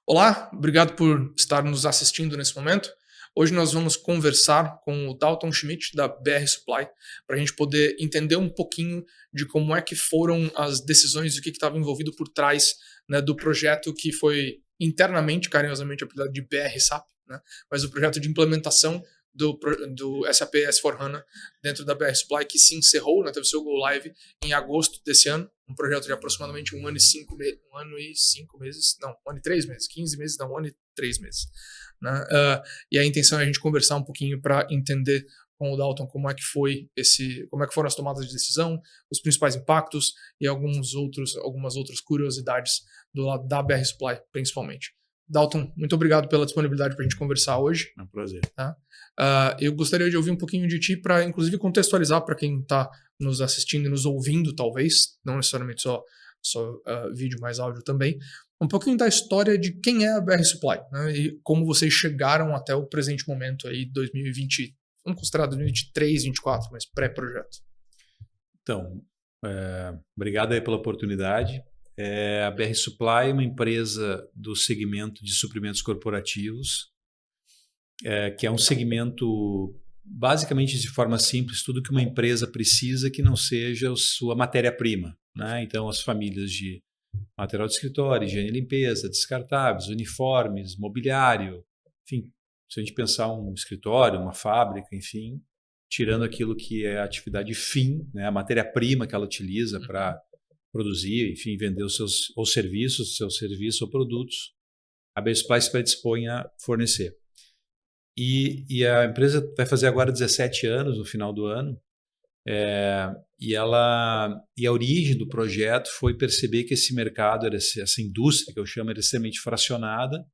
Olá, obrigado por estar nos assistindo nesse momento. Hoje nós vamos conversar com o Dalton Schmidt, da BR Supply, para a gente poder entender um pouquinho de como é que foram as decisões e o que estava envolvido por trás, né, do projeto que foi internamente, carinhosamente apelidado de BR SAP, né, mas o projeto de implementação do SAP S/4HANA dentro da BR Supply, que se encerrou, né, teve seu Go Live em agosto desse ano, um projeto de aproximadamente um ano e 5 meses, não, um ano e 3 meses, 15 meses, não, um ano e 3 meses. Né? E a intenção é a gente conversar um pouquinho para entender com o Dalton como é que como é que foram as tomadas de decisão, os principais impactos e algumas outras curiosidades do lado da BR Supply, principalmente. Dalton, muito obrigado pela disponibilidade para a gente conversar hoje. É um prazer. Tá? Eu gostaria de ouvir um pouquinho de ti para, inclusive, contextualizar para quem está nos assistindo e nos ouvindo, talvez, não necessariamente só vídeo, mas áudio também, um pouquinho da história de quem é a BR Supply, né, e como vocês chegaram até o presente momento aí, 2020, vamos considerar 2023, 2024, mas pré-projeto. Então, obrigado aí pela oportunidade. A BR Supply é uma empresa do segmento de suprimentos corporativos, que é um segmento, basicamente, de forma simples, tudo que uma empresa precisa que não seja a sua matéria-prima. Né? Então, as famílias de material de escritório, higiene e limpeza, descartáveis, uniformes, mobiliário, enfim, se a gente pensar um escritório, uma fábrica, enfim, tirando aquilo que é a atividade fim, né, a matéria-prima que ela utiliza para produzir, enfim, vender os seus ou serviços, ou produtos, a BR Supply se predispõe a fornecer. E a empresa vai fazer agora 17 anos no final do ano, e a origem do projeto foi perceber que esse mercado, essa indústria que eu chamo, era extremamente fracionada,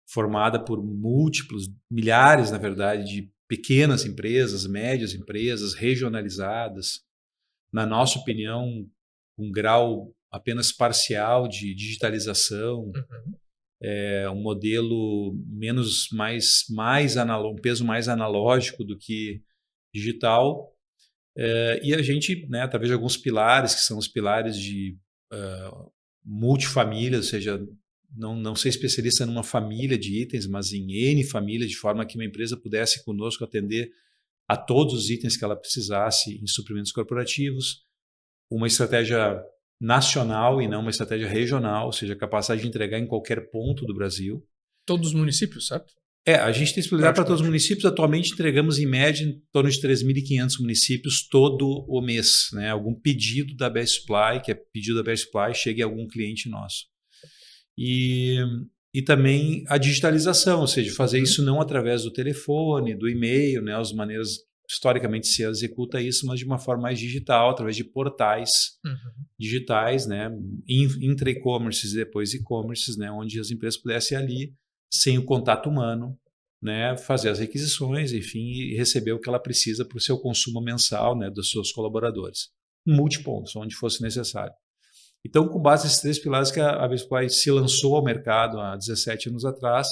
formada por milhares, na verdade, de pequenas empresas, médias empresas, regionalizadas, na nossa opinião, um grau apenas parcial de digitalização, um modelo um peso mais analógico do que digital. E a gente, né, através de alguns pilares, que são os pilares de multifamília, ou seja, não ser especialista numa família de itens, mas em N famílias, de forma que uma empresa pudesse conosco atender a todos os itens que ela precisasse em suprimentos corporativos, uma estratégia nacional e não uma estratégia regional, ou seja, a capacidade de entregar em qualquer ponto do Brasil. Todos os municípios, certo? A gente tem disponibilidade para todos os municípios. Atualmente entregamos em média em torno de 3.500 municípios todo o mês. Né? Algum pedido da BR Supply, que é pedido da BR Supply, chega a algum cliente nosso. E também a digitalização, ou seja, fazer isso não através do telefone, do e-mail, né? As maneiras, historicamente se executa isso, mas de uma forma mais digital, através de portais digitais, né? Intra-e-commerces e depois e-commerces, né? Onde as empresas pudessem ali, sem o contato humano, né? Fazer as requisições, enfim, e receber o que ela precisa para o seu consumo mensal, né? Dos seus colaboradores. Multipontos, onde fosse necessário. Então, com base nesses 3 pilares que a BR Supply se lançou ao mercado há 17 anos atrás,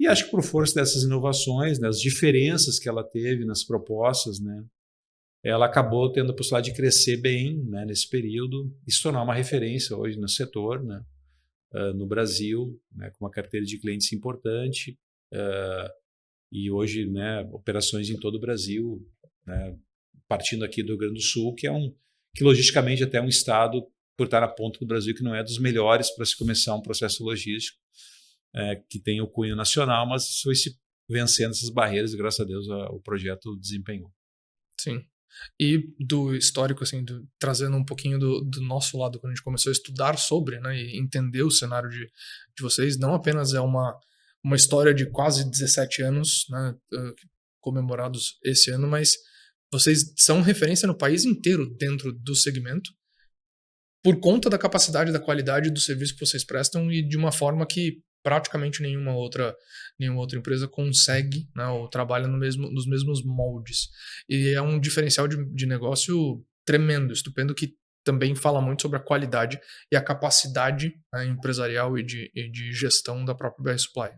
e acho que por força dessas inovações, né, as diferenças que ela teve nas propostas, né, ela acabou tendo a possibilidade de crescer bem, né, nesse período e se tornar uma referência hoje no setor, né, no Brasil, né, com uma carteira de clientes importante, e hoje, né, operações em todo o Brasil, né, partindo aqui do Rio Grande do Sul, que logisticamente até é um estado, por estar na ponta do Brasil, que não é dos melhores para se começar um processo logístico, que tem o cunho nacional, mas foi se vencendo essas barreiras e, graças a Deus, o projeto desempenhou. Sim. E do histórico, assim, trazendo um pouquinho do nosso lado, quando a gente começou a estudar sobre, né, e entender o cenário de vocês, não apenas é uma história de quase 17 anos, né, comemorados esse ano, mas vocês são referência no país inteiro dentro do segmento, por conta da capacidade, da qualidade do serviço que vocês prestam e de uma forma que praticamente nenhuma outra empresa consegue, né, ou trabalha nos mesmos moldes. E é um diferencial de negócio tremendo, estupendo, que também fala muito sobre a qualidade e a capacidade, né, empresarial e de gestão da própria BR Supply.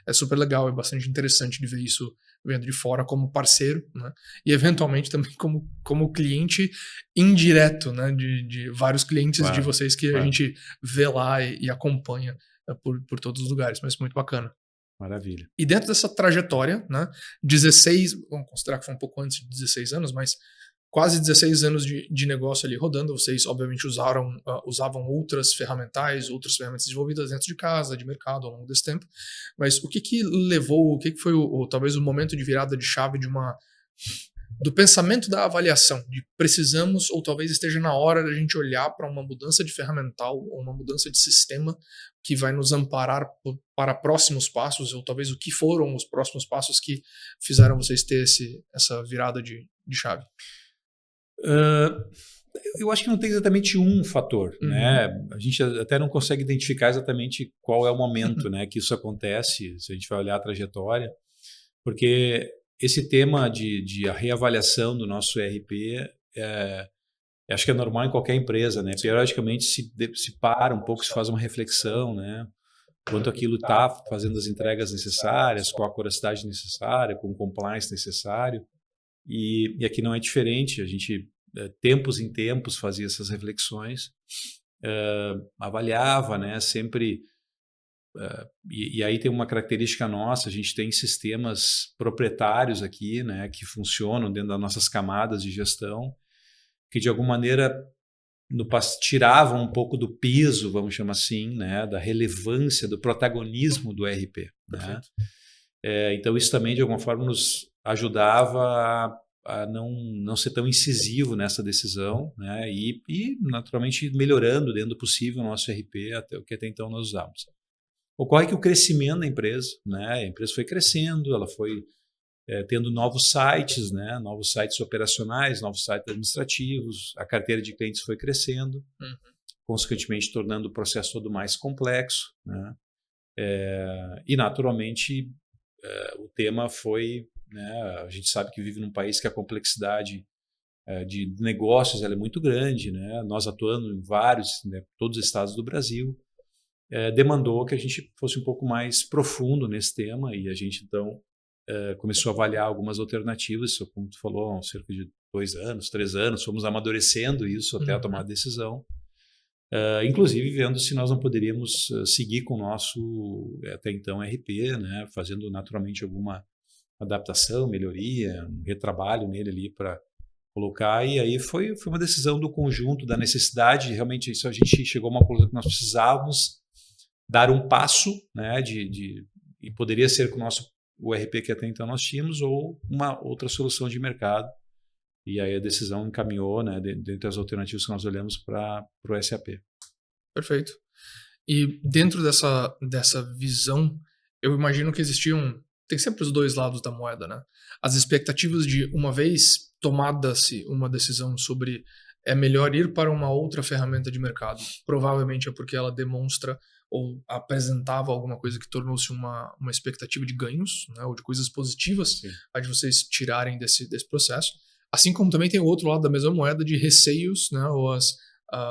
É super legal, é bastante interessante de ver isso vendo de fora como parceiro, né, e eventualmente também como cliente indireto, né, de vários clientes de vocês que a gente vê lá e acompanha por todos os lugares, mas muito bacana. Maravilha. E dentro dessa trajetória, né, 16, vamos considerar que foi um pouco antes de 16 anos, mas quase 16 anos de negócio ali rodando, vocês obviamente usavam outras ferramentas desenvolvidas dentro de casa, de mercado ao longo desse tempo, mas o que levou, o que foi talvez o momento de virada de chave do pensamento da avaliação, de precisamos ou talvez esteja na hora da gente olhar para uma mudança de ferramental ou uma mudança de sistema que vai nos amparar para próximos passos, ou talvez o que foram os próximos passos que fizeram vocês ter essa virada de chave? Eu acho que não tem exatamente um fator, né? A gente até não consegue identificar exatamente qual é o momento, né, que isso acontece, se a gente vai olhar a trajetória, porque esse tema de a reavaliação do nosso ERP, acho que é normal em qualquer empresa, né? Periodicamente se para um pouco, se faz uma reflexão, né? Quanto aquilo está fazendo as entregas necessárias, com a acuracidade necessária, com o compliance necessário. E aqui não é diferente, a gente, tempos em tempos, fazia essas reflexões, avaliava, né, sempre, e aí tem uma característica nossa, a gente tem sistemas proprietários aqui, né, que funcionam dentro das nossas camadas de gestão, que de alguma maneira tiravam um pouco do peso, vamos chamar assim, né, da relevância, do protagonismo do ERP. Né? Então isso também de alguma forma nos ajudava a não ser tão incisivo nessa decisão, né? E naturalmente melhorando dentro do possível o nosso ERP até o que até então nós usávamos. Ocorre que o crescimento da empresa, né? A empresa foi crescendo, ela foi tendo novos sites, né? Novos sites operacionais, novos sites administrativos, a carteira de clientes foi crescendo, consequentemente tornando o processo todo mais complexo, né? E naturalmente o tema foi, né, a gente sabe que vive num país que a complexidade de negócios ela é muito grande, né? Nós atuando em vários, né, todos os estados do Brasil, demandou que a gente fosse um pouco mais profundo nesse tema e a gente então começou a avaliar algumas alternativas, como tu falou, há cerca de 2 anos, 3 anos, fomos amadurecendo isso até a tomar a decisão. Inclusive vendo se nós não poderíamos seguir com o nosso até então RP, né, fazendo naturalmente alguma adaptação, melhoria, um retrabalho nele ali para colocar, e aí foi uma decisão do conjunto, da necessidade, realmente isso a gente chegou a uma conclusão que nós precisávamos dar um passo, né, e poderia ser com o RP que até então nós tínhamos ou uma outra solução de mercado. E aí a decisão encaminhou, né, dentre as alternativas que nós olhamos para o SAP. Perfeito. E dentro dessa visão, eu imagino que tem sempre os dois lados da moeda, né? As expectativas de, uma vez tomada-se uma decisão sobre é melhor ir para uma outra ferramenta de mercado, provavelmente é porque ela demonstra ou apresentava alguma coisa que tornou-se uma expectativa de ganhos, né, ou de coisas positivas, a de vocês tirarem desse processo. Assim como também tem o outro lado da mesma moeda de receios, né, ou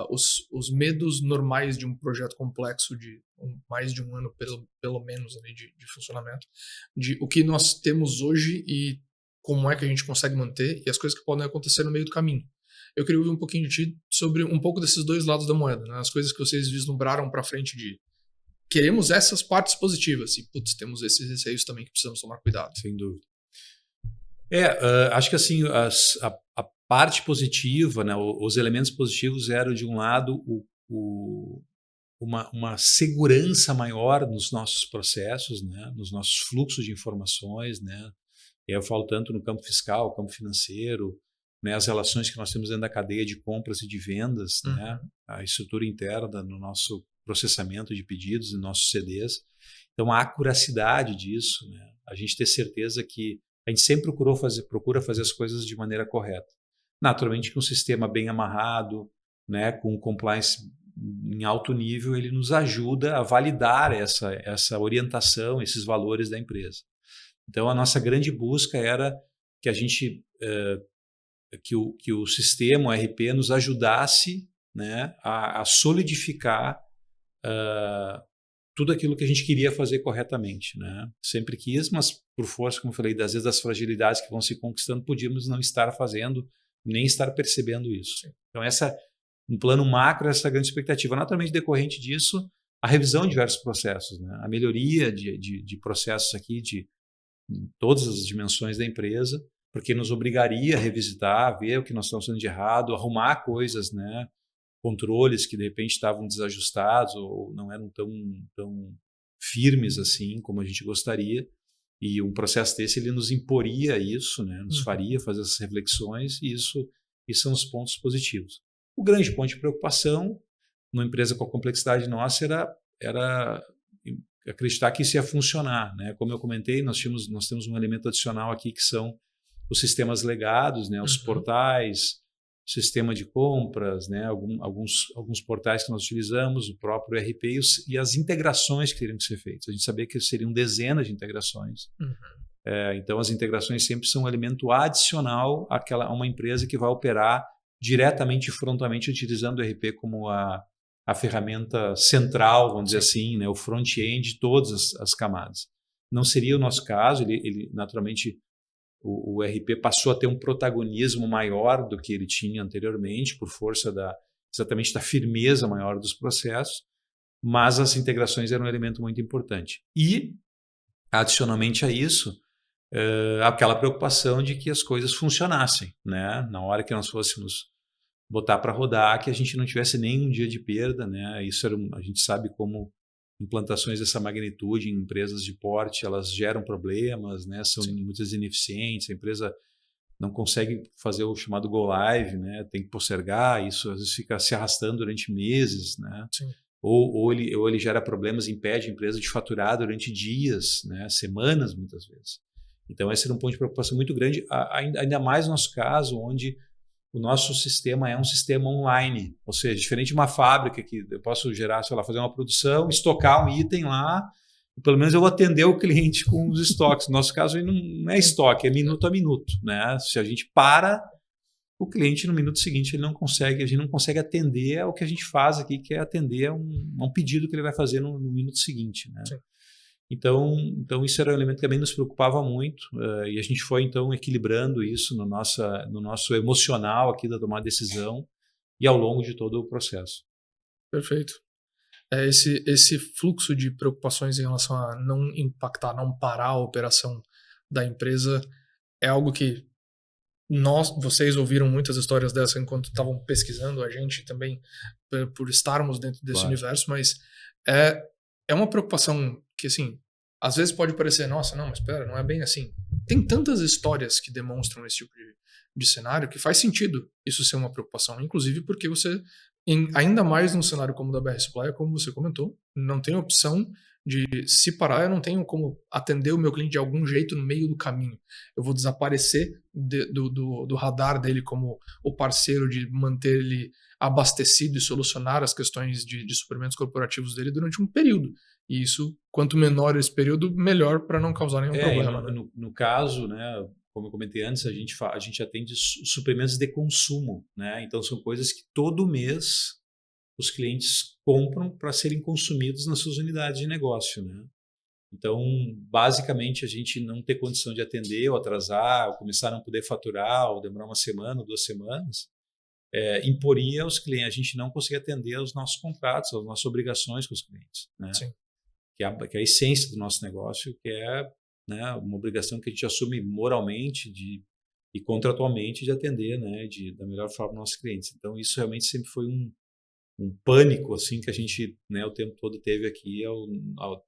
os medos normais de um projeto complexo de mais de um ano, pelo menos, ali, de funcionamento, de o que nós temos hoje e como é que a gente consegue manter e as coisas que podem acontecer no meio do caminho. Eu queria ouvir um pouquinho de ti sobre um pouco desses dois lados da moeda, né, as coisas que vocês vislumbraram para frente de queremos essas partes positivas e, putz, temos esses receios também que precisamos tomar cuidado. Sem dúvida. Acho que assim, a parte positiva, né, os elementos positivos eram, de um lado, uma segurança maior nos nossos processos, né, nos nossos fluxos de informações, né, e eu falo tanto no campo fiscal, campo financeiro, né, as relações que nós temos dentro da cadeia de compras e de vendas, né, a estrutura interna no nosso processamento de pedidos e nossos CDs. Então, a acuracidade disso, né, a gente ter certeza que a gente sempre procura fazer as coisas de maneira correta. Naturalmente, com um sistema bem amarrado, né, com compliance em alto nível, ele nos ajuda a validar essa orientação, esses valores da empresa. Então, a nossa grande busca era que a gente que o sistema, o ERP, nos ajudasse, né, a solidificar tudo aquilo que a gente queria fazer corretamente, né? Sempre quis, mas por força, como eu falei, às vezes das fragilidades que vão se conquistando, podíamos não estar fazendo, nem estar percebendo isso. Então, no plano macro, essa grande expectativa. Naturalmente, decorrente disso, a revisão de diversos processos, né? A melhoria de processos aqui de todas as dimensões da empresa, porque nos obrigaria a revisitar, ver o que nós estamos fazendo de errado, arrumar coisas, né? Controles que de repente estavam desajustados ou não eram tão firmes assim como a gente gostaria. E um processo desse ele nos imporia isso, né? Nos faria fazer essas reflexões e isso são os pontos positivos. O grande ponto de preocupação numa empresa com a complexidade nossa era acreditar que isso ia funcionar, né? Como eu comentei, nós temos um elemento adicional aqui que são os sistemas legados, né? Os portais, sistema de compras, né? Alguns portais que nós utilizamos, o próprio ERP e as integrações que teriam que ser feitas. A gente sabia que seriam dezenas de integrações. Então, as integrações sempre são um elemento adicional a uma empresa que vai operar diretamente e frontalmente utilizando o ERP como a ferramenta central, vamos dizer assim, né? O front-end de todas as camadas. Não seria o nosso caso, ele naturalmente... O ERP passou a ter um protagonismo maior do que ele tinha anteriormente, por força exatamente da firmeza maior dos processos, mas as integrações eram um elemento muito importante. E, adicionalmente a isso, aquela preocupação de que as coisas funcionassem, né? Na hora que nós fôssemos botar para rodar, que a gente não tivesse nem um dia de perda, né? Isso a gente sabe como implantações dessa magnitude em empresas de porte, elas geram problemas, né? São muitas ineficientes, a empresa não consegue fazer o chamado go live, né? Tem que postergar, isso às vezes fica se arrastando durante meses, né? Ou ele gera problemas, impede a empresa de faturar durante dias, né? Semanas muitas vezes. Então esse era um ponto de preocupação muito grande, ainda mais no nosso caso, onde o nosso sistema é um sistema online, ou seja, diferente de uma fábrica que eu posso gerar, sei lá, fazer uma produção, estocar um item lá, e pelo menos eu vou atender o cliente com os estoques. No nosso caso, não é estoque, é minuto a minuto, né? Se a gente para, o cliente no minuto seguinte a gente não consegue atender ao que a gente faz aqui, que é atender a um pedido que ele vai fazer no minuto seguinte, né? Então isso era um elemento que também nos preocupava muito, e a gente foi então equilibrando isso no nosso emocional aqui da tomada de decisão e ao longo de todo o processo. Perfeito. Esse fluxo de preocupações em relação a não impactar, não parar a operação da empresa é algo que vocês ouviram muitas histórias dessa enquanto estavam pesquisando, a gente também por estarmos dentro desse universo, mas é uma preocupação que, assim, às vezes pode parecer, nossa, não, mas espera, não é bem assim. Tem tantas histórias que demonstram esse tipo de cenário que faz sentido isso ser uma preocupação, inclusive porque você, ainda mais num cenário como o da BR Supply, como você comentou, não tem opção de se parar, eu não tenho como atender o meu cliente de algum jeito no meio do caminho. Eu vou desaparecer do radar dele como o parceiro de manter ele abastecido e solucionar as questões de suprimentos corporativos dele durante um período. E isso, quanto menor esse período, melhor para não causar nenhum problema. No caso, né, como eu comentei antes, a gente atende suprimentos de consumo, né? Então são coisas que todo mês os clientes compram para serem consumidos nas suas unidades de negócio, né? Então, basicamente, a gente não ter condição de atender ou atrasar, ou começar a não poder faturar, ou demorar uma semana, 2 semanas, imporia aos clientes, a gente não conseguir atender aos nossos contratos, às nossas obrigações com os clientes, né? Sim. Que é a essência do nosso negócio, que é, né, uma obrigação que a gente assume moralmente e contratualmente de atender, né, da melhor forma os nossos clientes. Então, isso realmente sempre foi um pânico assim que a gente, né, o tempo todo teve aqui,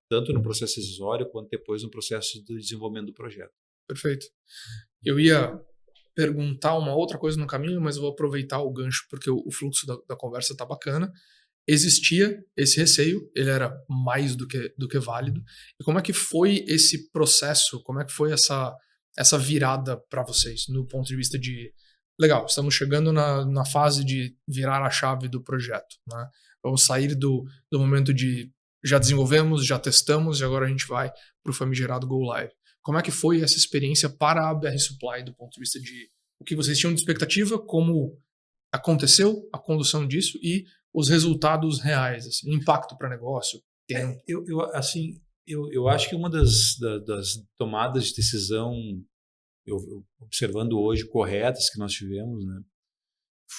tanto no processo decisório quanto depois no processo de desenvolvimento do projeto. Perfeito. Eu ia perguntar uma outra coisa no caminho, mas eu vou aproveitar o gancho porque o fluxo da conversa tá bacana. Existia esse receio, ele era mais do que válido. E como é que foi esse processo? Como é que foi essa virada para vocês, no ponto de vista de legal, estamos chegando na fase de virar a chave do projeto, né? Vamos sair do momento de já desenvolvemos, já testamos e agora a gente vai para o famigerado Go Live. Como é que foi essa experiência para a BR Supply do ponto de vista de o que vocês tinham de expectativa, como aconteceu a condução disso e os resultados reais, assim, impacto para negócio? Eu acho que uma das tomadas de decisão, observando hoje, corretas que nós tivemos, né,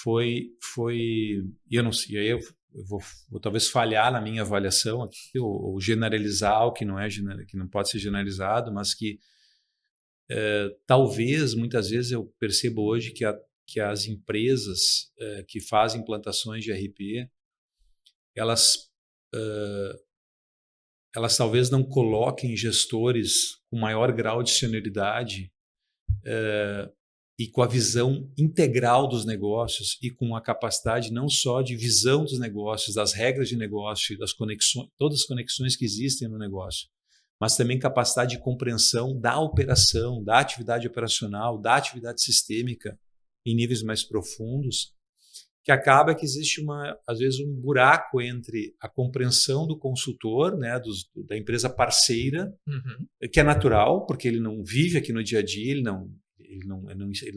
foi e eu não sei, aí eu eu vou talvez falhar na minha avaliação aqui, ou generalizar o que que não pode ser generalizado, mas que talvez, muitas vezes, eu percebo hoje que as empresas que fazem implantações de ERP, elas talvez não coloquem gestores com maior grau de senioridade e com a visão integral dos negócios e com a capacidade não só de visão dos negócios, das regras de negócio, das conexões, todas as conexões que existem no negócio, mas também capacidade de compreensão da operação, da atividade operacional, da atividade sistêmica em níveis mais profundos, que acaba que existe às vezes um buraco entre a compreensão do consultor, né, da empresa parceira, que é natural, porque ele não vive aqui no dia a dia, ele não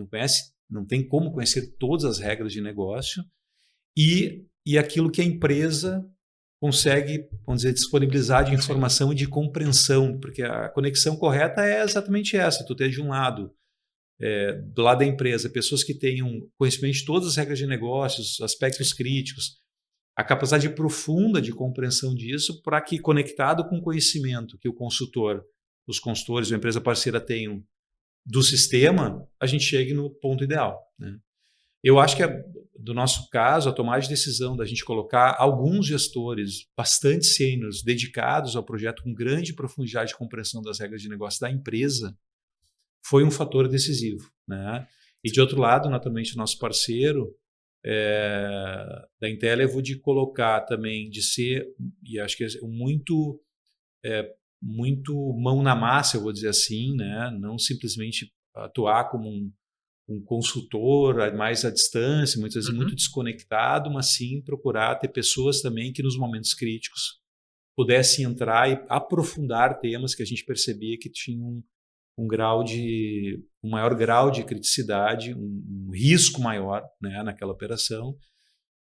conhece, não tem como conhecer todas as regras de negócio, e aquilo que a empresa consegue, vamos dizer, disponibilizar de informação e de compreensão, porque a conexão correta é exatamente essa: tu ter de um lado, do lado da empresa, pessoas que tenham conhecimento de todas as regras de negócios, aspectos críticos, a capacidade profunda de compreensão disso, para que, conectado com o conhecimento que o consultor, os consultores ou a empresa parceira tenham do sistema, a gente chegue no ponto ideal, né? Eu acho que, do nosso caso, a tomada de decisão da gente colocar alguns gestores bastante sêniores, dedicados ao projeto, com grande profundidade de compreensão das regras de negócio da empresa, foi um fator decisivo, né? E, de outro lado, naturalmente, o nosso parceiro da Intelevo, de colocar também, de ser, e acho que é muito mão na massa, eu vou dizer assim, né? Não simplesmente atuar como um consultor mais à distância, muitas vezes muito desconectado, mas sim procurar ter pessoas também que, nos momentos críticos, pudessem entrar e aprofundar temas que a gente percebia que tinham um maior grau de criticidade, um risco maior, né, naquela operação,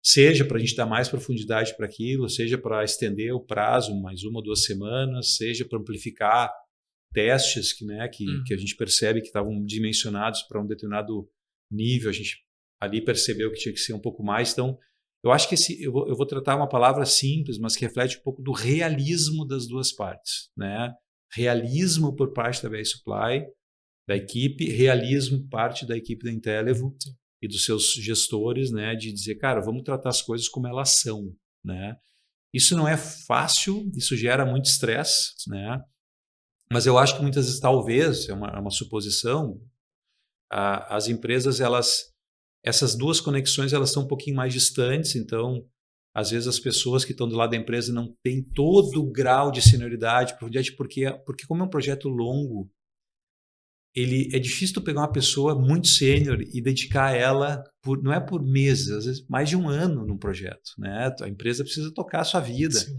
seja para a gente dar mais profundidade para aquilo, seja para estender o prazo mais 1 ou 2 semanas, seja para amplificar testes que a gente percebe que estavam dimensionados para um determinado nível, a gente ali percebeu que tinha que ser um pouco mais. Então, eu acho que eu vou tratar uma palavra simples, mas que reflete um pouco do realismo das duas partes, né? Realismo por parte da BR Supply, da equipe, realismo parte da equipe da Intelevo e dos seus gestores, né, de dizer, cara, vamos tratar as coisas como elas são, né? Isso não é fácil, isso gera muito estresse, né? Mas eu acho que muitas vezes, talvez, é uma suposição, as empresas, essas duas conexões, elas estão um pouquinho mais distantes, então, às vezes, as pessoas que estão do lado da empresa não têm todo o grau de senioridade, porque como é um projeto longo, é difícil tu pegar uma pessoa muito sênior e dedicar ela, não é por meses, às vezes mais de 1 ano num projeto, né? A empresa precisa tocar a sua vida. Sim.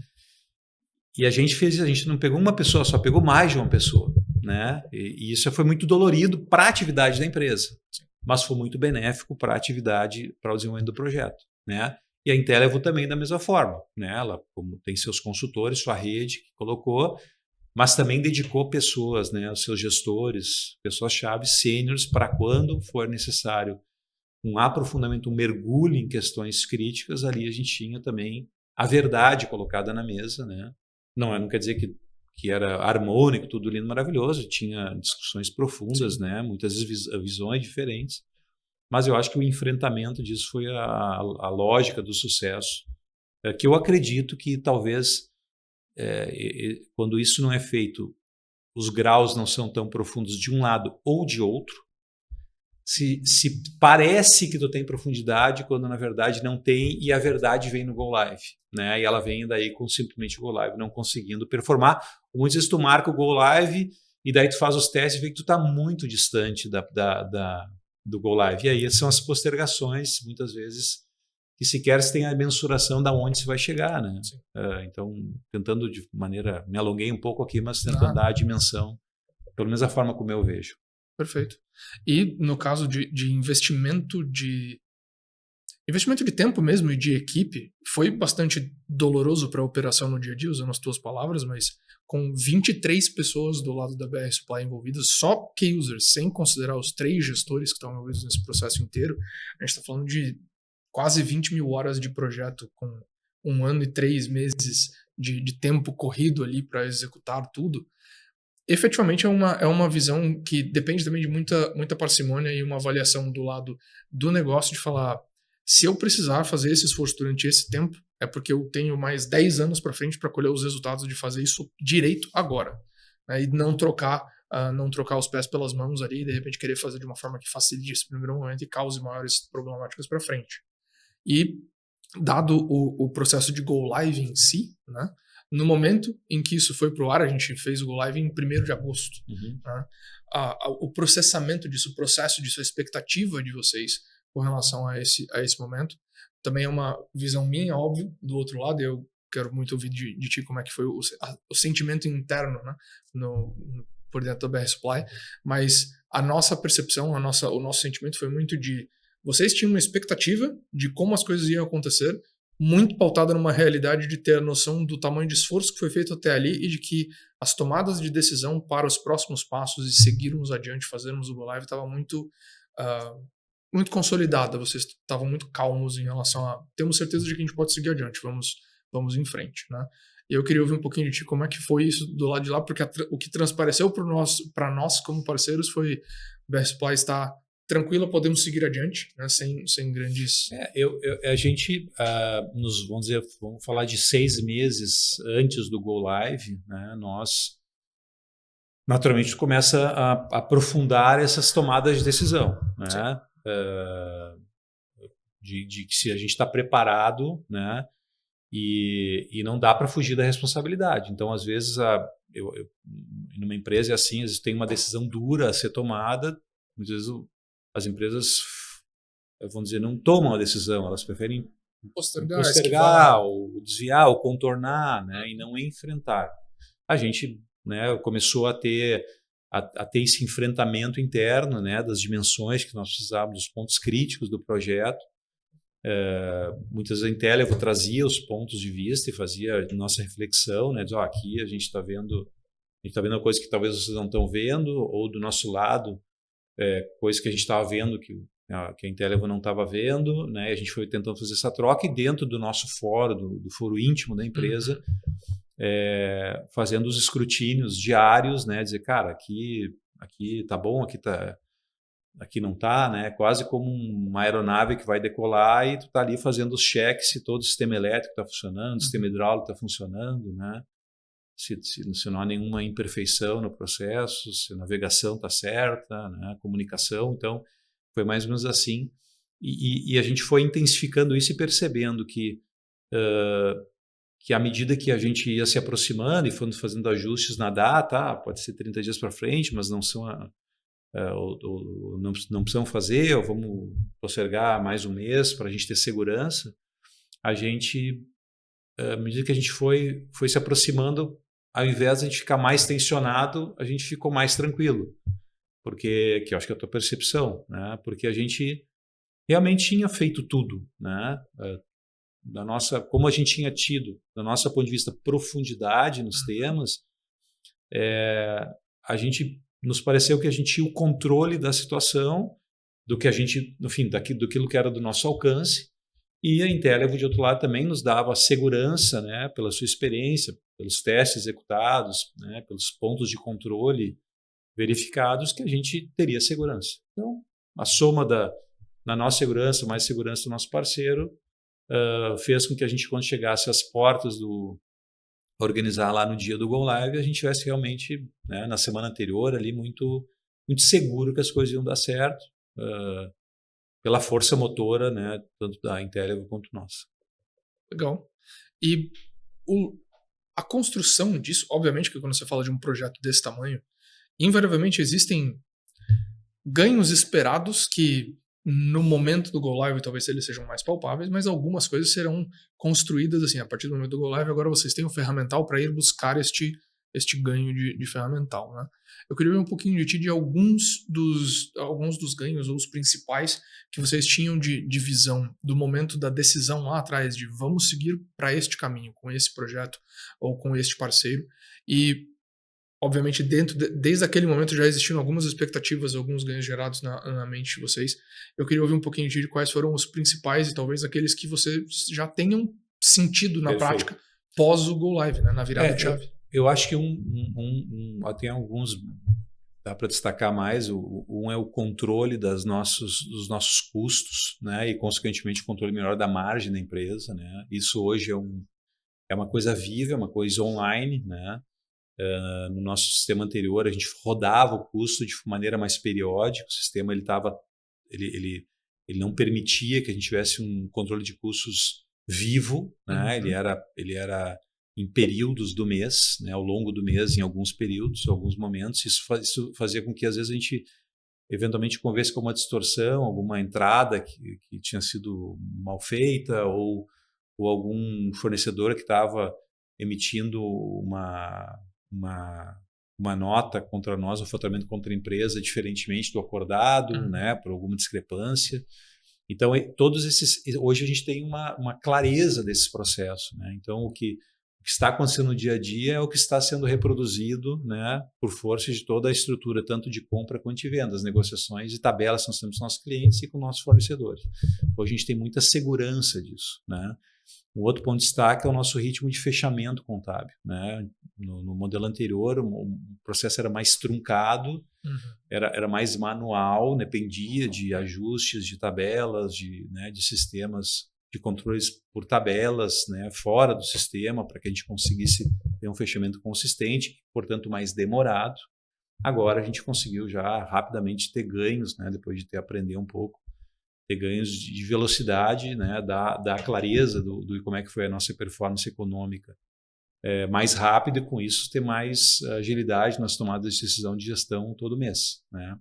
E a gente não pegou uma pessoa, só pegou mais de uma pessoa, né? E isso foi muito dolorido para a atividade da empresa, mas foi muito benéfico para a atividade, para o desenvolvimento do projeto, né? E a Intelevo também da mesma forma, né? Ela, como tem seus consultores, sua rede que colocou, mas também dedicou pessoas, né? Os seus gestores, pessoas-chave sêniores, para quando for necessário um aprofundamento, um mergulho em questões críticas, ali a gente tinha também a verdade colocada na mesa, né? Não quer dizer que era harmônico, tudo lindo, maravilhoso, tinha discussões profundas, né? Muitas vezes visões diferentes, mas eu acho que o enfrentamento disso foi a lógica do sucesso, que eu acredito que talvez, quando isso não é feito, os graus não são tão profundos de um lado ou de outro, se parece que tu tem profundidade, quando na verdade não tem, e a verdade vem no Go Live, né? E ela vem daí com simplesmente o Go Live não conseguindo performar. Muitas vezes tu marca o Go Live e daí tu faz os testes e vê que tu está muito distante do Go Live. E aí são as postergações, muitas vezes, que sequer se tem a mensuração de onde se vai chegar, né? Então, tentando de maneira... Me alonguei um pouco aqui, mas tentando dar a dimensão, pelo menos a forma como eu vejo. Perfeito. E no caso de investimento de tempo mesmo e de equipe, foi bastante doloroso para a operação no dia a dia, usando as tuas palavras, mas com 23 pessoas do lado da BR Supply envolvidas, só key users, sem considerar os 3 gestores que estão envolvidos nesse processo inteiro, a gente está falando de quase 20 mil horas de projeto com 1 ano e 3 meses de tempo corrido ali para executar tudo, efetivamente é uma visão que depende também de muita parcimônia e uma avaliação do lado do negócio de falar, se eu precisar fazer esse esforço durante esse tempo, é porque eu tenho mais 10 anos para frente para colher os resultados de fazer isso direito agora, né, e não trocar os pés pelas mãos ali e de repente querer fazer de uma forma que facilite esse primeiro momento e cause maiores problemáticas para frente. E dado o processo de go live em si, né, no momento em que isso foi para o ar, a gente fez o go live em 1º de agosto. Né, o processamento disso, o processo disso, a expectativa de vocês com relação a esse momento, também é uma visão minha, óbvio, do outro lado, eu quero muito ouvir de ti como é que foi o sentimento interno, né, por dentro da BR Supply, mas a nossa percepção, o nosso sentimento foi muito de vocês tinham uma expectativa de como as coisas iam acontecer, muito pautada numa realidade de ter a noção do tamanho de esforço que foi feito até ali e de que as tomadas de decisão para os próximos passos e seguirmos adiante, fazermos o Go Live, estava muito consolidada. Vocês estavam muito calmos em relação a temos certeza de que a gente pode seguir adiante, vamos em frente, né? E eu queria ouvir um pouquinho de ti como é que foi isso do lado de lá, porque o que transpareceu para nós como parceiros foi BR Supply está tranquila, podemos seguir adiante, né, sem grandes... A gente, vamos falar de 6 meses antes do Go Live, né, nós naturalmente começa a aprofundar essas tomadas de decisão, né, de que se a gente está preparado, né, e não dá para fugir da responsabilidade. Então, às vezes, numa empresa é assim, às vezes tem uma decisão dura a ser tomada, muitas vezes as empresas, vamos dizer, não tomam a decisão, elas preferem postergar ou desviar ou contornar, né, e não enfrentar. A gente, né, começou a ter esse enfrentamento interno, né, das dimensões que nós precisávamos, dos pontos críticos do projeto. Muitas vezes a Intelevo trazia os pontos de vista e fazia nossa reflexão, né, diz, aqui a gente está vendo uma coisa que talvez vocês não estão vendo, ou do nosso lado coisa que a gente estava vendo que a Intelevo não estava vendo, né? E a gente foi tentando fazer essa troca e dentro do nosso fórum, do foro íntimo da empresa, fazendo os escrutínios diários, né? Dizer, cara, aqui tá bom, aqui não tá, né? Quase como uma aeronave que vai decolar e tu tá ali fazendo os cheques se todo o sistema elétrico está funcionando, o sistema hidráulico está funcionando, né? Se não há nenhuma imperfeição no processo, se a navegação está certa, né, a comunicação. Então, foi mais ou menos assim. E a gente foi intensificando isso e percebendo que à medida que a gente ia se aproximando e fomos fazendo ajustes na data, pode ser 30 dias para frente, mas não são não precisamos fazer, ou vamos postergar mais um mês para a gente ter segurança. A gente, à medida que a gente foi se aproximando, ao invés de a gente ficar mais tensionado, a gente ficou mais tranquilo, porque que eu acho que é a tua percepção, né? Porque a gente realmente tinha feito tudo, né? Como a gente tinha tido, do nosso ponto de vista, profundidade nos temas, a gente nos pareceu que a gente tinha o controle da situação, do que a gente, no fim, daquilo que era do nosso alcance. E a Intelevo, de outro lado, também nos dava segurança, né, pela sua experiência, pelos testes executados, né, pelos pontos de controle verificados, que a gente teria segurança. Então, a soma da nossa segurança, mais segurança do nosso parceiro, fez com que a gente, quando chegasse às portas organizar lá no dia do Go Live, a gente tivesse realmente, né, na semana anterior, ali muito, muito seguro que as coisas iam dar certo. Pela força motora, né, tanto da Intelevo quanto nossa. Legal. E a construção disso, obviamente que quando você fala de um projeto desse tamanho, invariavelmente existem ganhos esperados que no momento do Go Live talvez eles sejam mais palpáveis, mas algumas coisas serão construídas assim, a partir do momento do Go Live, agora vocês têm um ferramental para ir buscar este ganho de ferramental, né? Eu queria ver um pouquinho de ti de alguns dos ganhos ou os principais que vocês tinham de visão do momento da decisão lá atrás de vamos seguir para este caminho com esse projeto ou com este parceiro e obviamente desde aquele momento já existiam algumas expectativas, alguns ganhos gerados na mente de vocês. Eu queria ouvir um pouquinho de quais foram os principais e talvez aqueles que vocês já tenham sentido na Perfeito. prática pós o Go Live, né, na virada de chave. Eu acho que tem alguns, dá para destacar mais. Um é o controle dos nossos custos, né, e consequentemente o controle melhor da margem da empresa, né. Isso hoje é uma coisa viva, é uma coisa online, né. No nosso sistema anterior a gente rodava o custo de maneira mais periódica. O sistema ele não permitia que a gente tivesse um controle de custos vivo, né. Ele era em períodos do mês, né, ao longo do mês, em alguns períodos, alguns momentos. Isso fazia com que às vezes a gente eventualmente convivesse com uma distorção, alguma entrada que tinha sido mal feita, ou algum fornecedor que estava emitindo uma nota contra nós, um faturamento contra a empresa, diferentemente do acordado, né, por alguma discrepância. Então, hoje a gente tem uma clareza desses processos, né? Então, o que está acontecendo no dia a dia é o que está sendo reproduzido, né, por força de toda a estrutura, tanto de compra quanto de venda, as negociações e tabelas que nós temos com nossos clientes e com nossos fornecedores. Hoje a gente tem muita segurança disso, né? Um outro ponto de destaque é o nosso ritmo de fechamento contábil, né? No modelo anterior, o processo era mais truncado, era mais manual, dependia de ajustes de tabelas, de sistemas de controles por tabelas, né, fora do sistema, para que a gente conseguisse ter um fechamento consistente, portanto mais demorado. Agora a gente conseguiu já rapidamente ter ganhos, né, depois de ter aprendido um pouco, ter ganhos de velocidade, né, da clareza do como é que foi a nossa performance econômica mais rápido, e com isso ter mais agilidade nas tomadas de decisão de gestão todo mês, né.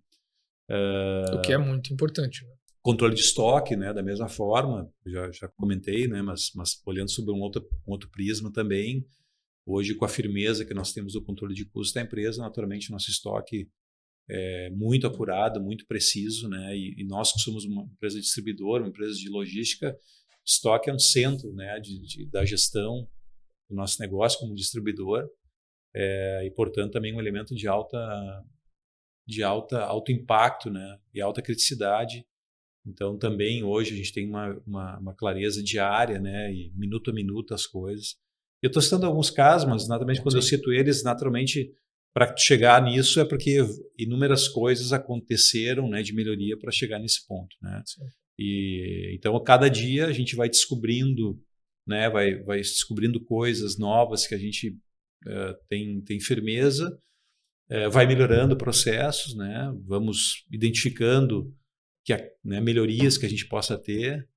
O que é muito importante, né? Controle de estoque, né, da mesma forma, já comentei, né, mas olhando sobre um outro prisma também. Hoje, com a firmeza que nós temos do controle de custos da empresa, naturalmente nosso estoque é muito apurado, muito preciso, né, e nós que somos uma empresa distribuidora, uma empresa de logística, estoque é um centro, né, da gestão do nosso negócio como distribuidor, e portanto também um elemento de alto impacto, né, e alta criticidade. Então, também hoje a gente tem uma clareza diária, né, e minuto a minuto as coisas. Eu estou citando alguns casos, mas naturalmente quando eu cito eles, naturalmente para chegar nisso é porque inúmeras coisas aconteceram, né, de melhoria para chegar nesse ponto, né. E então cada dia a gente vai descobrindo, né, vai descobrindo coisas novas que a gente tem firmeza, vai melhorando processos, né, vamos identificando melhorias que a gente possa ter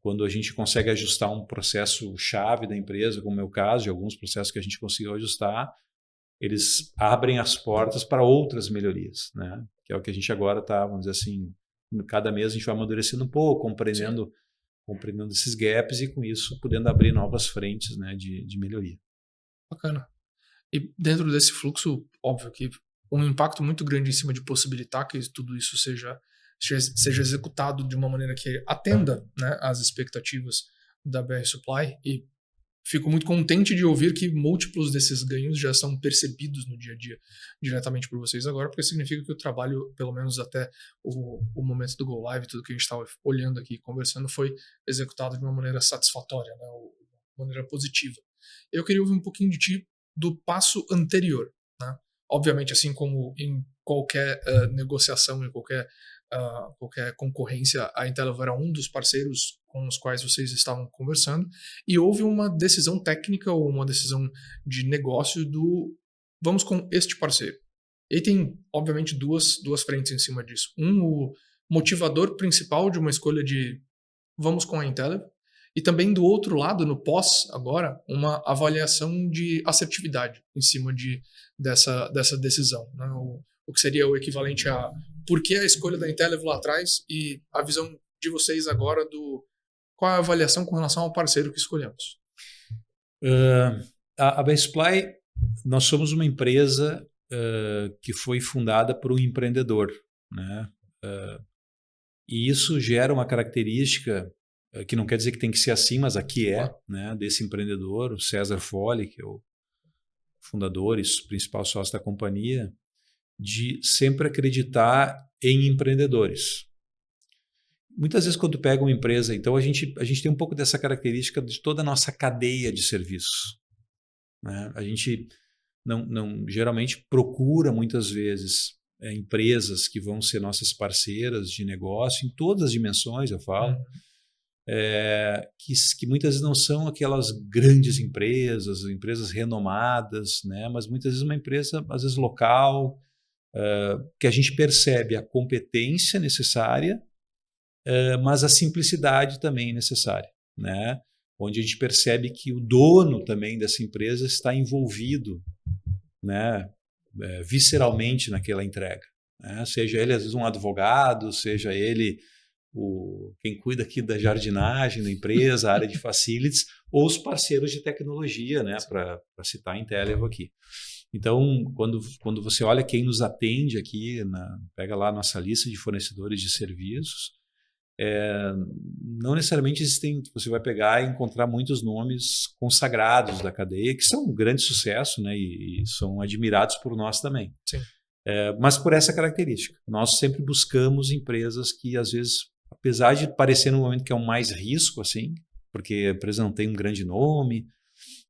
quando a gente consegue ajustar um processo chave da empresa, como é o caso de alguns processos que a gente conseguiu ajustar, eles abrem as portas para outras melhorias, né? Que é o que a gente agora está, vamos dizer assim, cada mês a gente vai amadurecendo um pouco, compreendendo esses gaps, e com isso podendo abrir novas frentes, né, de melhoria. Bacana. E dentro desse fluxo, óbvio que um impacto muito grande em cima de possibilitar que tudo isso seja executado de uma maneira que atenda, né, às expectativas da BR Supply, e fico muito contente de ouvir que múltiplos desses ganhos já são percebidos no dia a dia diretamente por vocês agora, porque significa que o trabalho, pelo menos até o momento do Go Live, tudo que a gente estava olhando aqui, conversando, foi executado de uma maneira satisfatória, né, de uma maneira positiva. Eu queria ouvir um pouquinho de ti do passo anterior, né? Obviamente, assim como em qualquer negociação, em qualquer concorrência, a Intelev era um dos parceiros com os quais vocês estavam conversando, e houve uma decisão técnica ou uma decisão de negócio do vamos com este parceiro. E tem, obviamente, duas frentes em cima disso. O motivador principal de uma escolha de vamos com a Intelev, e também do outro lado, no pós, agora, uma avaliação de assertividade em cima dessa decisão, né? O que seria o equivalente a por que a escolha da Intelev lá atrás, e a visão de vocês agora do qual é a avaliação com relação ao parceiro que escolhemos. A BR Supply, nós somos uma empresa que foi fundada por um empreendedor, né? E isso gera uma característica que não quer dizer que tem que ser assim, mas aqui né, desse empreendedor, o César Folli, que é o fundador e principal sócio da companhia, de sempre acreditar em empreendedores. muitas vezes quando tu pega uma empresa, então a gente tem um pouco dessa característica de toda a nossa cadeia de serviços, né? A gente não geralmente procura muitas vezes empresas que vão ser nossas parceiras de negócio em todas as dimensões, eu falo, que muitas vezes não são aquelas grandes empresas renomadas, né? Mas muitas vezes uma empresa, às vezes local, que a gente percebe a competência necessária, mas a simplicidade também necessária, né? Onde a gente percebe que o dono também dessa empresa está envolvido, né, visceralmente naquela entrega, né? Seja ele às vezes um advogado, seja ele quem cuida aqui da jardinagem da empresa, a área de facilities, ou os parceiros de tecnologia, né, para citar a Intelevo aqui. Então, quando você olha quem nos atende aqui, pega lá a nossa lista de fornecedores de serviços, não necessariamente você vai pegar e encontrar muitos nomes consagrados da cadeia, que são um grande sucesso, né, e são admirados por nós também. Sim. Mas por essa característica. Nós sempre buscamos empresas que, às vezes, apesar de parecer no momento que é um mais risco, assim, porque a empresa não tem um grande nome,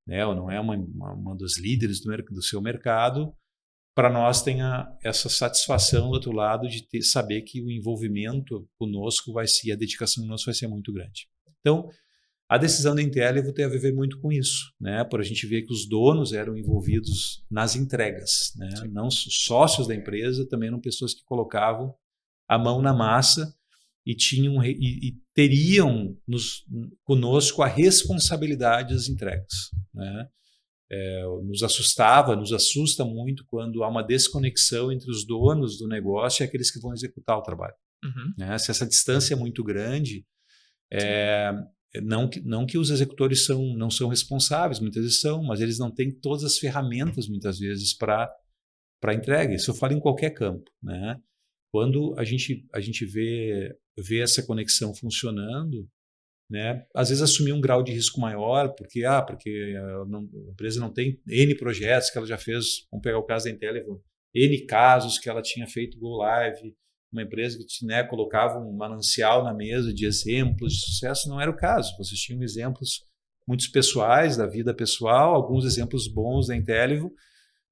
né, ou não é uma dos líderes do seu mercado, para nós tenha essa satisfação do outro lado de saber que o envolvimento conosco e a dedicação conosco vai ser muito grande. Então, a decisão da Intelevo tem a ver muito com isso, né? Por a gente ver que os donos eram envolvidos nas entregas, né? Não os sócios da empresa, também eram pessoas que colocavam a mão na massa e teriam conosco a responsabilidade das entregas, né? Nos assusta muito quando há uma desconexão entre os donos do negócio e aqueles que vão executar o trabalho. Né? Se essa distância é muito grande, não que os executores não são responsáveis, muitas vezes são, mas eles não têm todas as ferramentas, muitas vezes, para entrega. Isso eu falo em qualquer campo, né? Quando a gente vê essa conexão funcionando, né? Às vezes assumir um grau de risco maior, porque a empresa não tem N projetos que ela já fez, vamos pegar o caso da Intelevo, N casos que ela tinha feito Go Live, uma empresa que, né, colocava um manancial na mesa de exemplos de sucesso, não era o caso. Vocês tinham exemplos muito pessoais, da vida pessoal, alguns exemplos bons da Intelevo,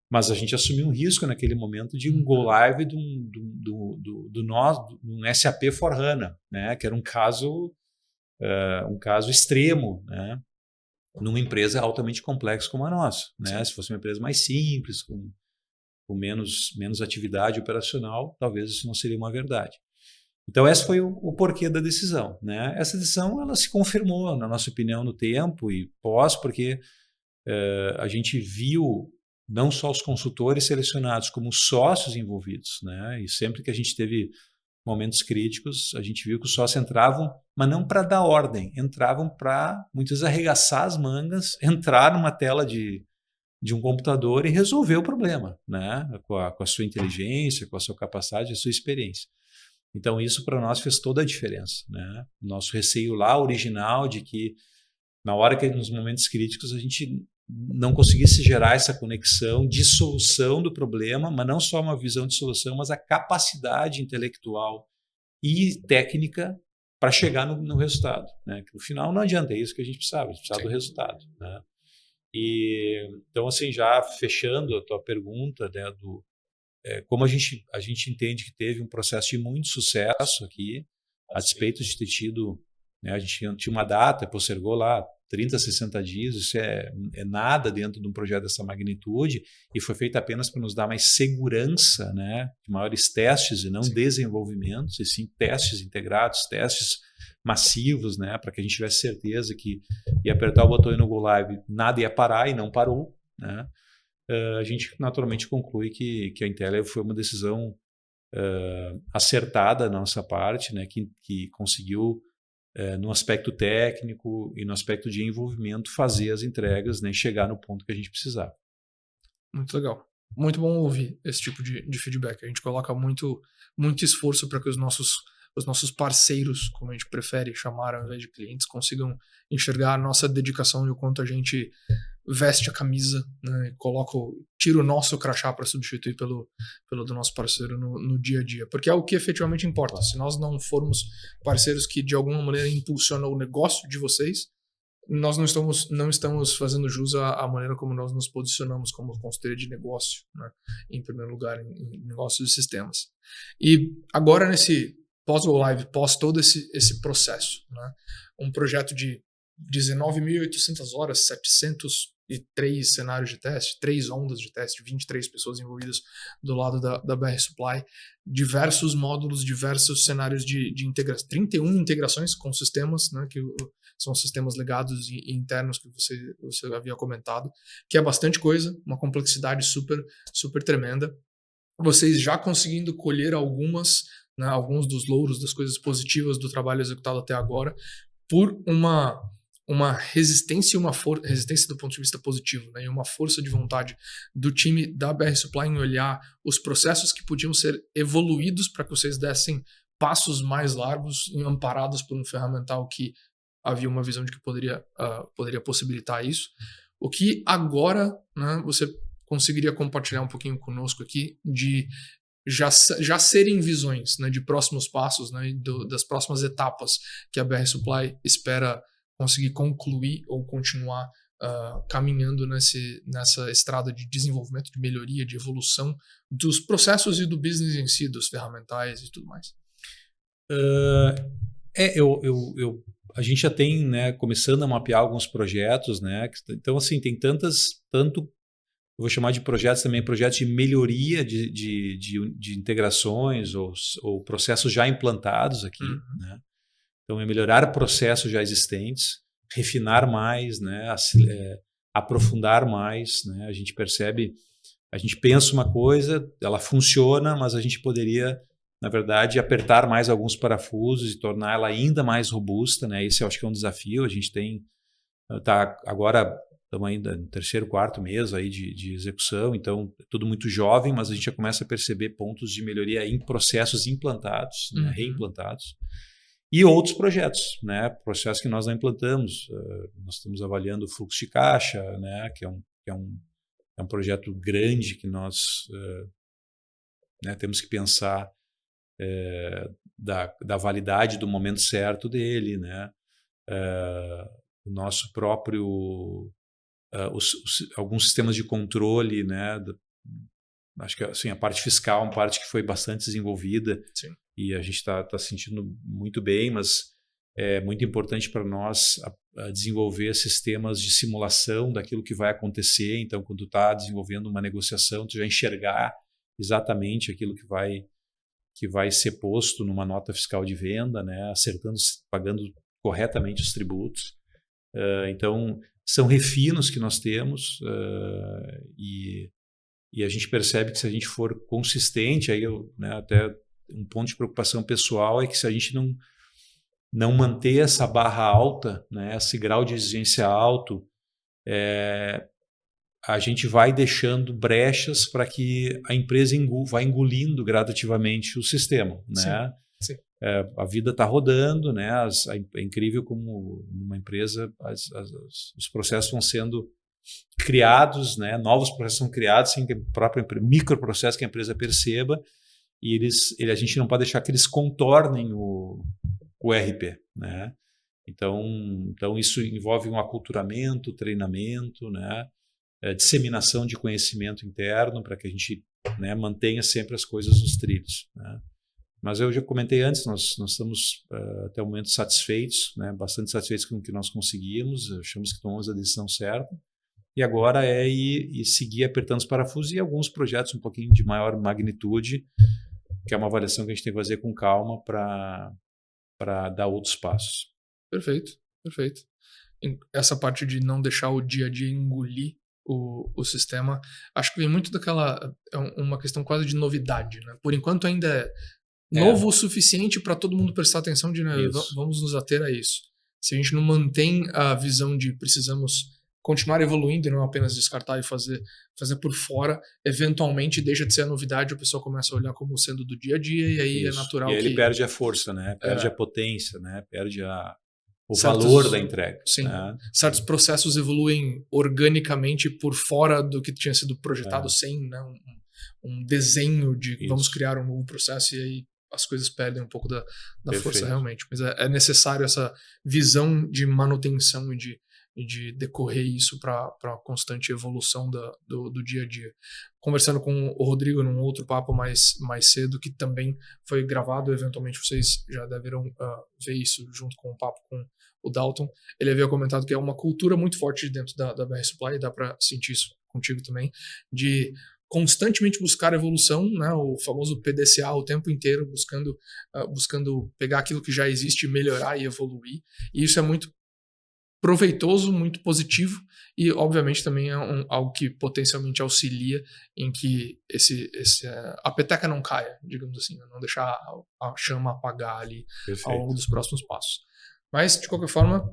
mas a gente assumiu um risco naquele momento de um Go Live de um SAP S/4HANA, né, que era um caso extremo, né, numa empresa altamente complexa como a nossa, né? Se fosse uma empresa mais simples, com menos atividade operacional, talvez isso não seria uma verdade. Então, esse foi o porquê da decisão, né? Essa decisão ela se confirmou, na nossa opinião, no tempo e porque a gente viu não só os consultores selecionados, como os sócios envolvidos, né? E sempre que a gente teve momentos críticos, a gente viu que os sócios entravam, mas não para dar ordem, entravam para, muitas vezes, arregaçar as mangas, entrar numa tela de um computador e resolver o problema, né? Com a sua inteligência, com a sua capacidade, a sua experiência. Então, isso para nós fez toda a diferença, né? O nosso receio lá original de que, na hora que nos momentos críticos, a gente não conseguisse gerar essa conexão de solução do problema, mas não só uma visão de solução, mas a capacidade intelectual e técnica para chegar no resultado, né? Que no final não adianta, é isso que a gente precisava do resultado, né? E então, assim, já fechando a tua pergunta, né, como a gente entende que teve um processo de muito sucesso aqui, a despeito de ter tido, né, a gente tinha uma data, postergou lá 30, 60 dias, isso é nada dentro de um projeto dessa magnitude, e foi feito apenas para nos dar mais segurança, né, de maiores testes e não desenvolvimentos, e sim testes integrados, testes massivos, né, para que a gente tivesse certeza que ia apertar o botão no Go Live, nada ia parar e não parou, né. A gente naturalmente conclui que a Intelevo foi uma decisão acertada da nossa parte, né, que conseguiu, no aspecto técnico e no aspecto de envolvimento, fazer as entregas, né, e chegar no ponto que a gente precisava. Muito legal. Muito bom ouvir esse tipo de feedback. A gente coloca muito esforço para que os nossos parceiros, como a gente prefere chamar ao invés de clientes, consigam enxergar a nossa dedicação e o quanto a gente veste a camisa, né, tira o nosso crachá para substituir pelo do nosso parceiro no dia a dia, porque é o que efetivamente importa. Se nós não formos parceiros que de alguma maneira impulsionam o negócio de vocês, nós não estamos fazendo jus à maneira como nós nos posicionamos como consultoria de negócio, né, em primeiro lugar, em negócios de sistemas. E agora nesse pós-go live, pós todo esse processo, né, um projeto de 19.800 horas, 703 cenários de teste, 3 ondas de teste, 23 pessoas envolvidas do lado da BR Supply, diversos módulos, diversos cenários de integração, 31 integrações com sistemas, né, que são sistemas legados e internos que você havia comentado, que é bastante coisa, uma complexidade super, super tremenda. Vocês já conseguindo colher alguns dos louros, das coisas positivas do trabalho executado até agora, por uma resistência e resistência do ponto de vista positivo, né, e uma força de vontade do time da BR Supply em olhar os processos que podiam ser evoluídos para que vocês dessem passos mais largos e amparados por um ferramental que havia uma visão de que poderia possibilitar isso. O que agora, né, você conseguiria compartilhar um pouquinho conosco aqui de já serem visões, né, de próximos passos, né, das próximas etapas que a BR Supply espera conseguir concluir ou continuar caminhando nessa estrada de desenvolvimento, de melhoria, de evolução dos processos e do business em si, dos ferramentais e tudo mais? A gente já tem, né, começando a mapear alguns projetos, né, então assim tem tanto eu vou chamar de projetos também, projetos de melhoria de integrações ou processos já implantados aqui, né? Então é melhorar processos já existentes, refinar mais, né, aprofundar mais, né? A gente percebe, a gente pensa uma coisa, ela funciona, mas a gente poderia, na verdade, apertar mais alguns parafusos e tornar ela ainda mais robusta, né? Esse eu acho que é um desafio. A gente agora estamos ainda no 3º, 4º mês aí de execução, então é tudo muito jovem, mas a gente já começa a perceber pontos de melhoria em processos implantados, né, reimplantados, e outros projetos, né, processos que nós não implantamos. Nós estamos avaliando o fluxo de caixa, né, que é um projeto grande que nós né, temos que pensar da validade do momento certo dele, né, o nosso próprio alguns sistemas de controle, né? Acho que assim, a parte fiscal é uma parte que foi bastante desenvolvida. Sim. E a gente está sentindo muito bem, mas é muito importante para nós desenvolver sistemas de simulação daquilo que vai acontecer. Então, quando tu está desenvolvendo uma negociação, tu já enxergar exatamente aquilo que vai ser posto numa nota fiscal de venda, né? Pagando corretamente os tributos. Então, são refinos que nós temos e a gente percebe que se a gente for consistente, aí né, até um ponto de preocupação pessoal é que se a gente não manter essa barra alta, né, esse grau de exigência alto, a gente vai deixando brechas para que a empresa vá engolindo gradativamente o sistema, né? Sim. A vida está rodando, né? É incrível como numa empresa os processos vão sendo criados, né? Novos processos são criados sem que o próprio microprocesso que a empresa perceba, e a gente não pode deixar que eles contornem o RP, né? Então isso envolve um aculturamento, treinamento, né? Disseminação de conhecimento interno para que a gente, né, mantenha sempre as coisas nos trilhos, né? Mas eu já comentei antes, nós estamos até o momento satisfeitos, né, bastante satisfeitos com o que nós conseguimos, achamos que tomamos a decisão certa, e agora é ir seguir apertando os parafusos e alguns projetos um pouquinho de maior magnitude, que é uma avaliação que a gente tem que fazer com calma para dar outros passos. Perfeito. Essa parte de não deixar o dia a dia engolir o sistema, acho que vem muito uma questão quase de novidade, né? Por enquanto ainda é novo o suficiente para todo mundo prestar atenção de, né, vamos nos ater a isso. Se a gente não mantém a visão de precisamos continuar evoluindo e não apenas descartar e fazer por fora, eventualmente deixa de ser a novidade, o pessoal começa a olhar como sendo do dia a dia, e aí é natural e aí que... ele perde a força, né? Perde a potência, né? Perde o valor da entrega. Sim. Certos processos evoluem organicamente por fora do que tinha sido projetado sem, né, um desenho de vamos criar um novo processo, e aí as coisas perdem um pouco da força realmente. Mas é necessário essa visão de manutenção e de decorrer isso para a constante evolução do dia a dia. Conversando com o Rodrigo num outro papo mais cedo, que também foi gravado, eventualmente vocês já deverão ver isso junto com o papo com o Dalton, ele havia comentado que é uma cultura muito forte dentro da BR Supply, e dá para sentir isso contigo também, de constantemente buscar evolução, né, o famoso PDCA o tempo inteiro, buscando pegar aquilo que já existe, melhorar e evoluir, e isso é muito proveitoso, muito positivo, e obviamente também é algo que potencialmente auxilia em que a peteca não caia, digamos assim, não deixar a chama apagar ali ao longo dos próximos passos. Mas, de qualquer forma,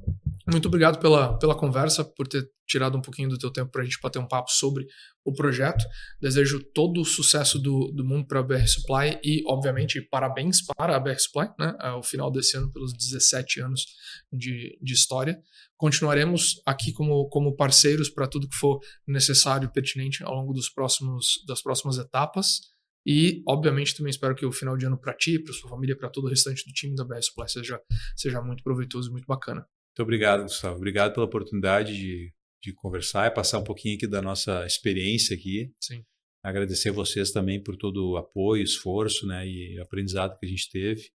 muito obrigado pela conversa, por ter tirado um pouquinho do teu tempo para a gente bater um papo sobre o projeto. Desejo todo o sucesso do mundo para a BR Supply e, obviamente, parabéns para a BR Supply, né, ao final desse ano, pelos 17 anos de história. Continuaremos aqui como parceiros para tudo que for necessário e pertinente ao longo das próximas etapas. E, obviamente, também espero que o final de ano para ti, para sua família, para todo o restante do time da BR Supply seja muito proveitoso e muito bacana. Muito obrigado, Gustavo. Obrigado pela oportunidade de conversar e passar um pouquinho aqui da nossa experiência aqui. Sim. Agradecer a vocês também por todo o apoio, esforço, né, e aprendizado que a gente teve.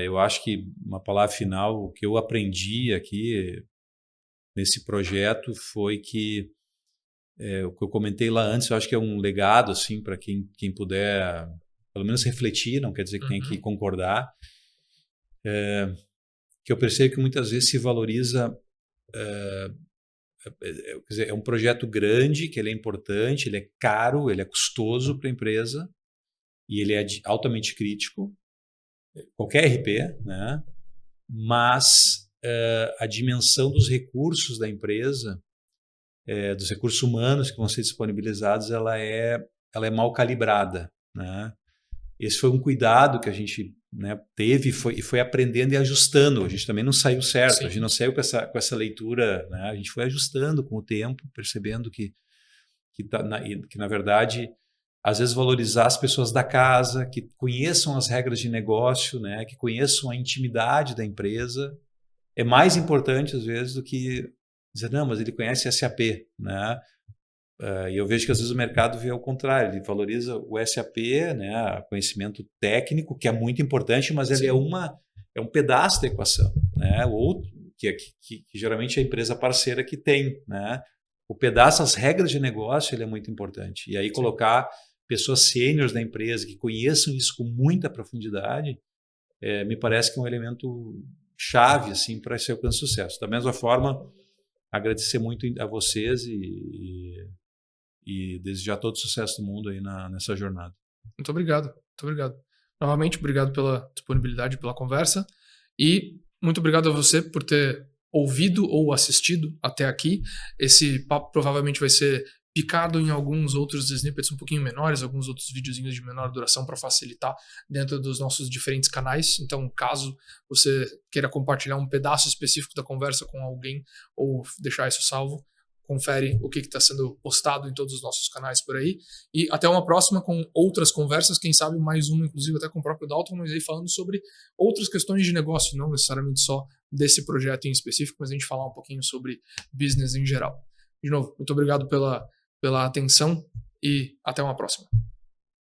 Eu acho que uma palavra final, o que eu aprendi aqui nesse projeto foi que o que eu comentei lá antes, eu acho que é um legado assim, para quem puder, pelo menos refletir, não quer dizer que tenha que concordar, que eu percebo que muitas vezes se valoriza, quer dizer, é um projeto grande, que ele é importante, ele é caro, ele é custoso para a empresa e ele é altamente crítico, qualquer RP, né? Mas a dimensão dos recursos da empresa, dos recursos humanos que vão ser disponibilizados, ela é mal calibrada, né? Esse foi um cuidado que a gente, né, teve e foi aprendendo e ajustando. A gente também não saiu certo. Sim. A gente não saiu com essa leitura, né? A gente foi ajustando com o tempo, percebendo que na verdade, às vezes valorizar as pessoas da casa, que conheçam as regras de negócio, né, que conheçam a intimidade da empresa, é mais importante às vezes do que dizer, não, mas ele conhece SAP, né? E eu vejo que às vezes o mercado vê ao contrário, ele valoriza o SAP, né, conhecimento técnico, que é muito importante, mas ele é um pedaço da equação, né? O outro, que geralmente é a empresa parceira que tem, né? O pedaço, as regras de negócio, ele é muito importante. E aí colocar pessoas sêniores da empresa que conheçam isso com muita profundidade, me parece que é um elemento chave assim, para esse alcance de sucesso. Da mesma forma, agradecer muito a vocês e desejar todo o sucesso do mundo aí nessa jornada. Muito obrigado, muito obrigado. Novamente, obrigado pela disponibilidade, pela conversa, e muito obrigado a você por ter ouvido ou assistido até aqui. Esse papo provavelmente vai ser picado em alguns outros snippets um pouquinho menores, alguns outros videozinhos de menor duração para facilitar dentro dos nossos diferentes canais. Então, caso você queira compartilhar um pedaço específico da conversa com alguém ou deixar isso salvo, confere o que está sendo postado em todos os nossos canais por aí. E até uma próxima com outras conversas, quem sabe mais uma, inclusive até com o próprio Dalton, mas aí falando sobre outras questões de negócio, não necessariamente só desse projeto em específico, mas a gente falar um pouquinho sobre business em geral. De novo, muito obrigado pela atenção e até uma próxima.